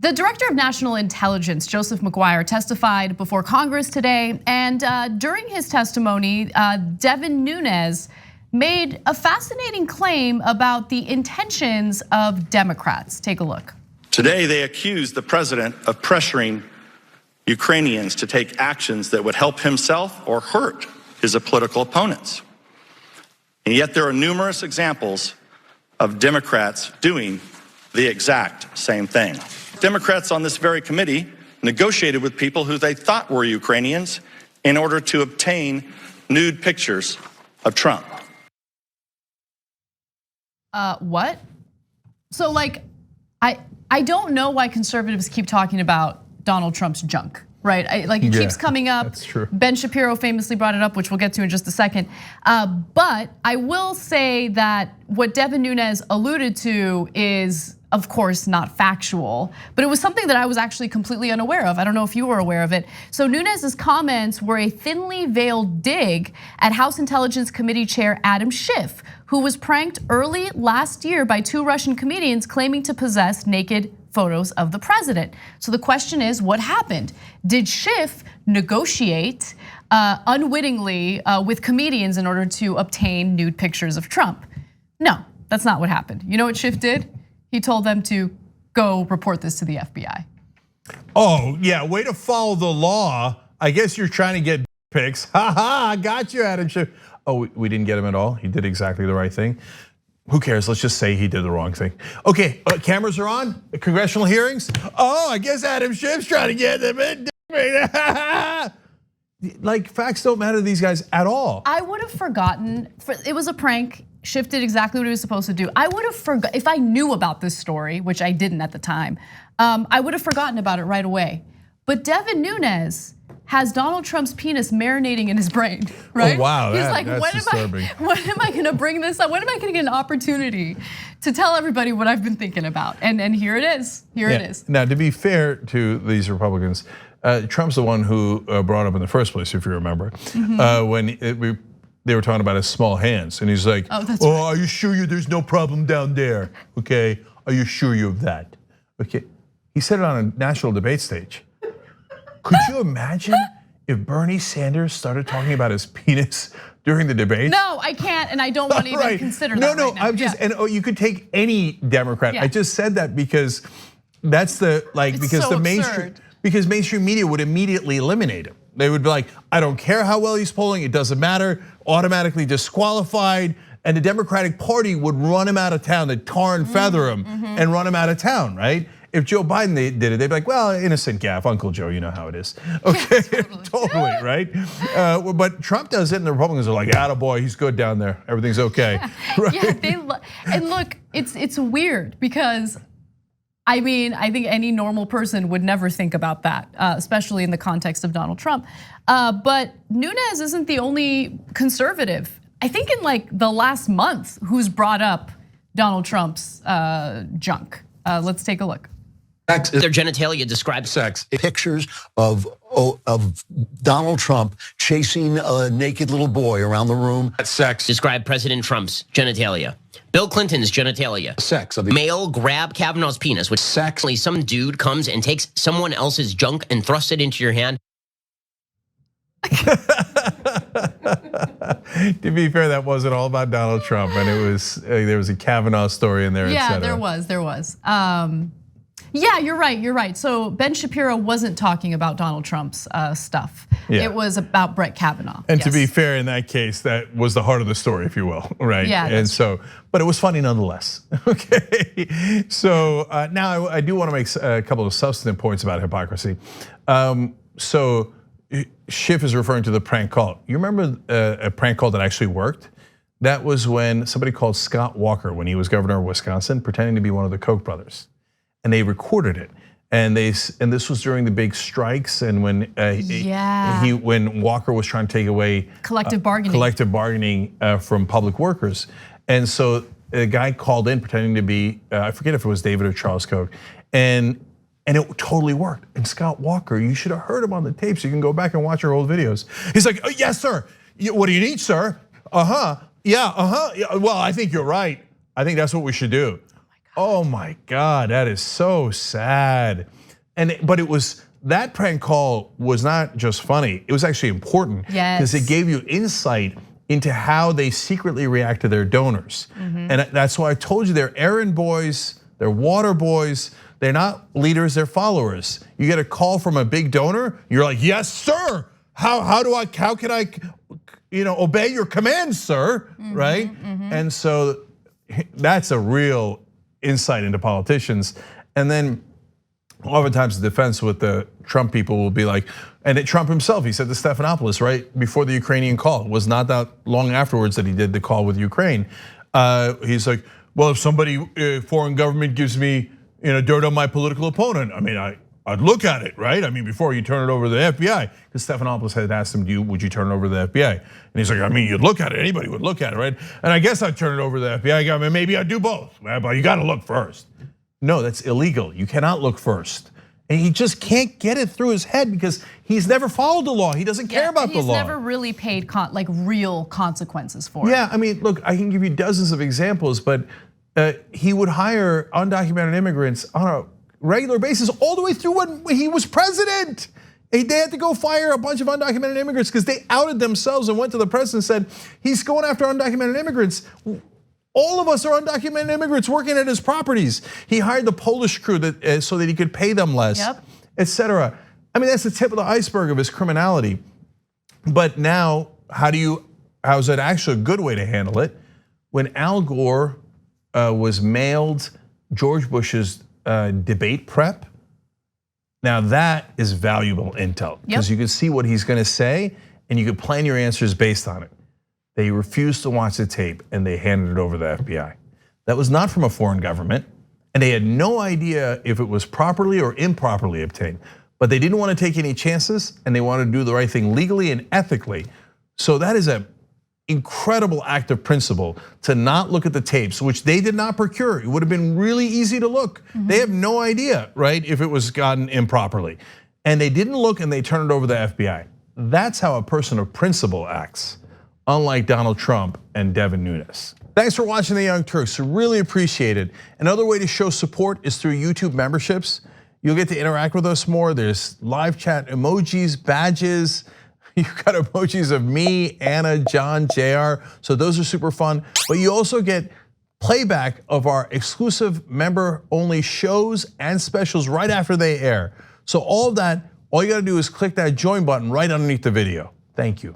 The Director of National Intelligence, Joseph McGuire, testified before Congress today. And during his testimony, Devin Nunes made a fascinating claim about the intentions of Democrats. Take a look. Today, they accuse the president of pressuring Ukrainians to take actions that would help himself or hurt his political opponents. And yet there are numerous examples of Democrats doing the exact same thing. Democrats on this very committee negotiated with people who they thought were Ukrainians in order to obtain nude pictures of Trump. What? So I don't know why conservatives keep talking about Donald Trump's junk, right? It keeps coming up. That's true. Ben Shapiro famously brought it up, which we'll get to in just a second. But I will say that what Devin Nunes alluded to is, of course, not factual, but it was something that I was actually completely unaware of. I don't know if you were aware of it. So Nunes's comments were a thinly veiled dig at House Intelligence Committee Chair Adam Schiff, who was pranked early last year by two Russian comedians claiming to possess naked photos of the president. So the question is, what happened? Did Schiff negotiate unwittingly with comedians in order to obtain nude pictures of Trump? No, that's not what happened. You know what Schiff did? He told them to go report this to the FBI. Oh, yeah, way to follow the law. I guess you're trying to get pics. Ha ha, got you, Adam Schiff. Oh, we didn't get him at all. He did exactly the right thing. Who cares? Let's just say he did the wrong thing. Okay, cameras are on. Congressional hearings. Oh, I guess Adam Schiff's trying to get them in. Like, facts don't matter to these guys at all. I would have forgotten. It was a prank. Schiff did exactly what he was supposed to do. I would have forgotten if I knew about this story, which I didn't at the time. I would have forgotten about it right away. But Devin Nunes has Donald Trump's penis marinating in his brain, right? Oh, wow, he's like, that's disturbing. When am I gonna bring this up? When am I gonna get an opportunity to tell everybody what I've been thinking about? And here it is. Here it is. Now, to be fair to these Republicans, Trump's the one who brought up in the first place, if you remember, when they were talking about his small hands, and he's like, "Oh, are you sure there's no problem down there? Okay, are you sure of that?" Okay, he said it on a national debate stage. Could you imagine if Bernie Sanders started talking about his penis during the debate? No, I can't, and I don't want to even consider that. No, right now. I'm just, and you could take any Democrat. I just said that because that's the because so the mainstream. Because mainstream media would immediately eliminate him. They would be like, I don't care how well he's polling, it doesn't matter, automatically disqualified. And the Democratic Party would run him out of town, they'd tar and feather him and run him out of town, right? If Joe Biden did it, they'd be like, well, innocent gaffe, Uncle Joe, you know how it is. Okay, totally, right? But Trump does it and the Republicans are like, attaboy, he's good down there, everything's okay. Right? Yeah, and look, it's weird because I mean, I think any normal person would never think about that, especially in the context of Donald Trump. But Nunes isn't the only conservative, I think in the last month, who's brought up Donald Trump's junk. Let's take a look. Their genitalia describes sex. Pictures of Donald Trump chasing a naked little boy around the room. Sex. Describe President Trump's genitalia. Bill Clinton's genitalia. Sex. Male grab Kavanaugh's penis, which sexually some dude comes and takes someone else's junk and thrusts it into your hand. To be fair, that wasn't all about Donald Trump, and there was a Kavanaugh story in there. Yeah, there was. Yeah, you're right. So Ben Shapiro wasn't talking about Donald Trump's stuff. Yeah. It was about Brett Kavanaugh. And to be fair, in that case, that was the heart of the story, if you will, right? Yeah. And so, but it was funny nonetheless. Okay. So now I do want to make a couple of substantive points about hypocrisy. So Schiff is referring to the prank call. You remember a prank call that actually worked? That was when somebody called Scott Walker, when he was governor of Wisconsin, pretending to be one of the Koch brothers. And they recorded it, and this was during the big strikes, and when when Walker was trying to take away collective bargaining from public workers, and so a guy called in pretending to be I forget if it was David or Charles Koch, and it totally worked. And Scott Walker, you should have heard him on the tapes. You can go back and watch our old videos. He's like, oh, yes, sir. What do you need, sir? Yeah. Well, I think you're right. I think that's what we should do. Oh my God, that is so sad. But it was, that prank call was not just funny, it was actually important. Because it gave you insight into how they secretly react to their donors. And that's why I told you they're errand boys, they're water boys, they're not leaders, they're followers. You get a call from a big donor, you're like, yes, sir. How can I obey your commands, sir, right? And so that's a real insight into politicians. And then oftentimes the defense with the Trump people will be like, and Trump himself, he said to Stephanopoulos right before the Ukrainian call, it was not that long afterwards that he did the call with Ukraine. He's like, well, if somebody, foreign government gives me dirt on my political opponent, I mean, I'd look at it, right? I mean, before you turn it over to the FBI, because Stephanopoulos had asked him, would you turn it over to the FBI? And he's like, I mean, you'd look at it, anybody would look at it, right? And I guess I'd turn it over to the FBI, I mean, maybe I'd do both, but you gotta look first. No, that's illegal, you cannot look first. And he just can't get it through his head because he's never followed the law. He doesn't care about the law. He's never really paid like real consequences for it. Yeah, I mean, look, I can give you dozens of examples, but he would hire undocumented immigrants on a regular basis all the way through when he was president. They had to go fire a bunch of undocumented immigrants because they outed themselves and went to the press and said, he's going after undocumented immigrants. All of us are undocumented immigrants working at his properties. He hired the Polish crew so that he could pay them less, etc. I mean, that's the tip of the iceberg of his criminality. But now, how's that actually a good way to handle it? When Al Gore was mailed George Bush's debate prep, now that is valuable intel because you can see what he's gonna say and you can plan your answers based on it. They refused to watch the tape and they handed it over to the FBI. That was not from a foreign government and they had no idea if it was properly or improperly obtained, but they didn't want to take any chances and they wanted to do the right thing legally and ethically. So that is an incredible act of principle to not look at the tapes, which they did not procure. It would have been really easy to look. They have no idea, right, if it was gotten improperly. And they didn't look and they turned it over to the FBI. That's how a person of principle acts, unlike Donald Trump and Devin Nunes. Thanks for watching The Young Turks, really appreciate it. Another way to show support is through YouTube memberships. You'll get to interact with us more. There's live chat emojis, badges. You've got emojis of me, Anna, John, JR. So those are super fun. But you also get playback of our exclusive member-only shows and specials right after they air. So all of that, all you gotta do is click that join button right underneath the video. Thank you.